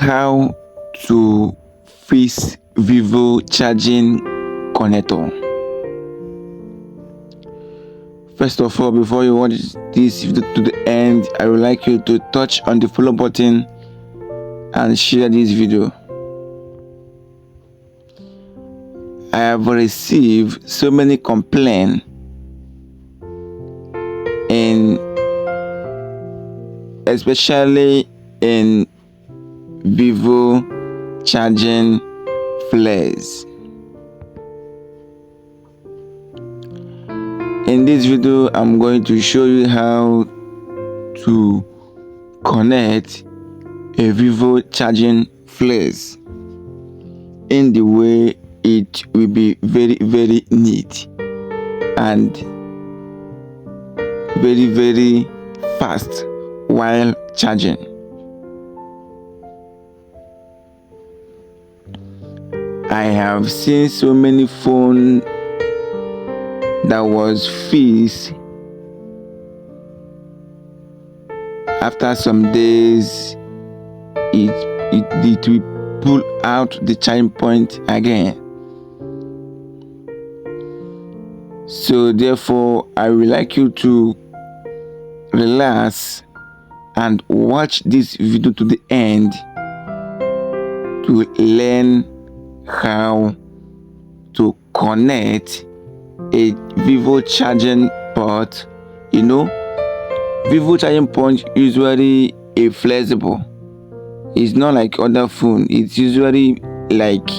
How to fix VIVO charging connector. First of all, before you watch this video to the end, I would like you to touch on the follow button and share this video. I have received so many complaints especially in VIVO charging flares. In this video, I'm going to show you how to connect a VIVO charging flares in the way it will be very neat and very fast while charging. I have seen so many phones that was fixed. After some days, it will pull out the charging point again. So therefore, I would like you to relax and watch this video to the end to learn how to connect a VIVO charging port. You know, VIVO charging port usually a flexible. It's not like other phone. It's usually like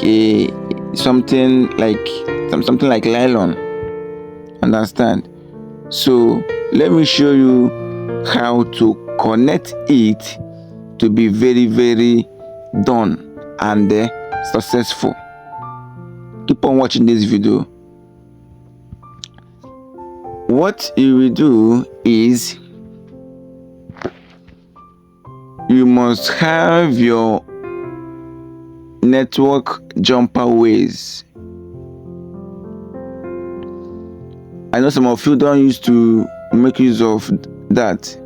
a something like nylon. Understand? So let me show you how to connect it to be very done and successful. Keep on watching this video. What you will do is you must have your network jumper ways. I know some of you don't used to make use of that.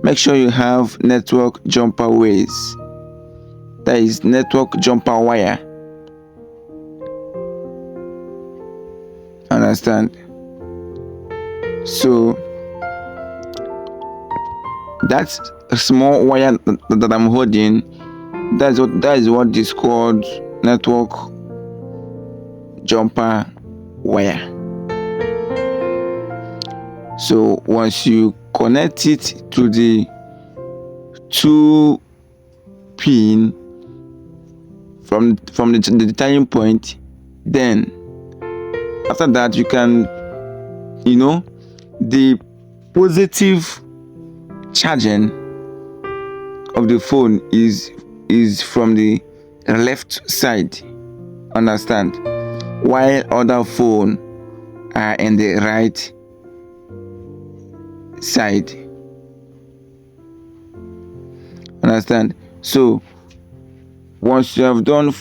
Make sure you have network jumper ways. That is network jumper wire. Understand? So that's a small wire that I'm holding. That is what is called network jumper wire. So once you connect it to the 2 pin from the turning point, then after that you can, the positive charging of the phone is from the left side. Understand? While other phone are in the right side. Understand? So once you have done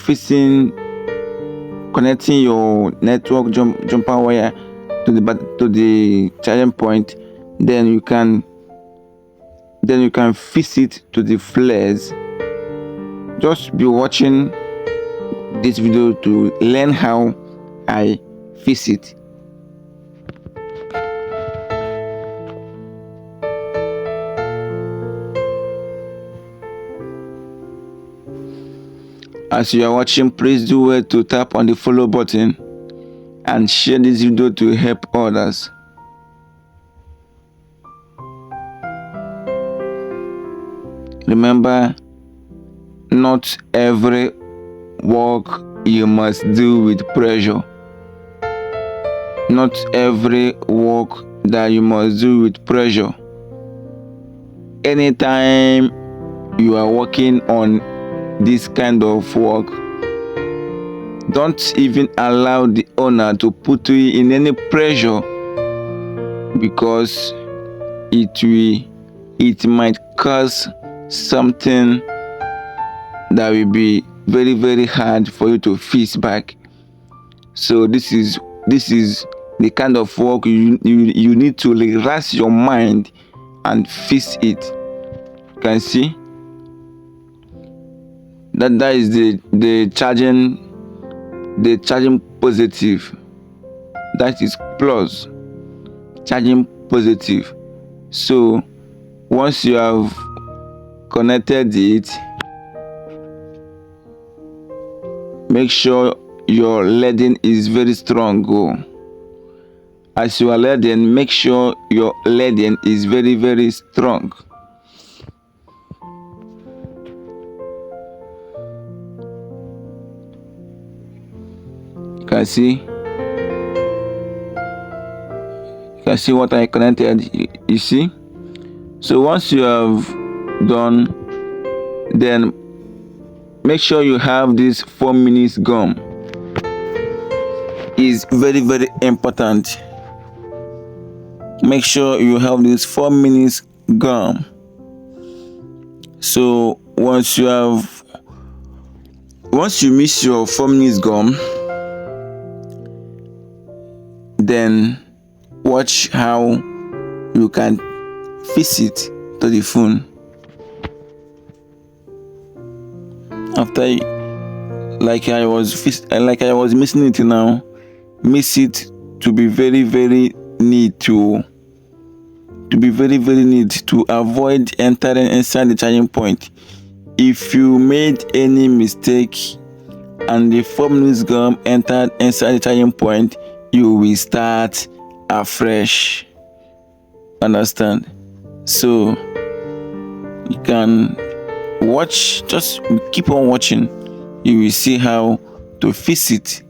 connecting your network jumper wire to the charging point, then you can fix it to the flares. Just be watching this video to learn how I fix it. As you are watching, please do well to tap on the follow button and share this video to help others. Remember, not every work you must do with pressure. Not every work that you must do with pressure. Anytime you are working on this kind of work, don't even allow the owner to put you in any pressure, because it might cause something that will be very hard for you to fix back. So this is the kind of work you need to relax your mind and fix it. You can see that is the charging positive. That is plus, charging positive. So once you have connected it, make sure your leading is very strong. As you are leading, make sure your leading is very, very strong. You can see what I connected. You see. So once you have done, then make sure you have this 4 minutes gum. Is very, very important. Make sure you have this 4 minutes gum. So once you miss your 4 minutes gum, then watch how you can fix it to the phone. After, like I was missing it now, miss it to be very, very neat to be very, very neat to avoid entering inside the charging point. If you made any mistake and the 4 minutes gum entered inside the charging point, you will start afresh. Understand? So you can watch, just keep on watching. You will see how to fix it.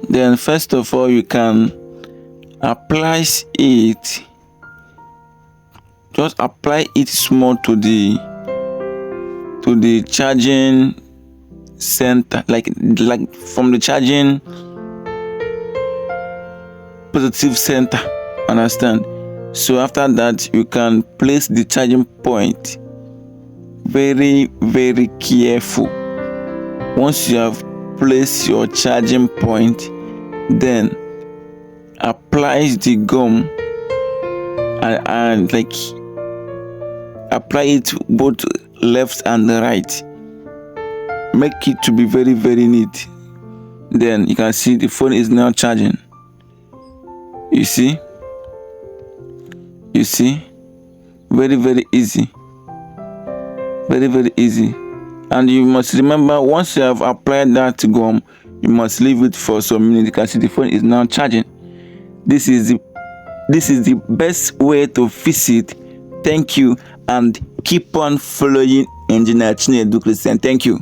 Then first of all, you can apply it. Just apply it small to the charging center, like from the charging positive center. Understand? So after that, you can place the charging point. Very, very careful. Once you have placed your charging point, then apply the gum and like apply it both left and right. Make it to be very, very neat. Then you can see the phone is now charging. You see? Very, very easy. Very, very easy. And you must remember, once you have applied that gum, you must leave it for some minutes. You can see the phone is now charging. This is the best way to fix it. Thank you, and keep on following Engineer Chinedu Christian. Thank you.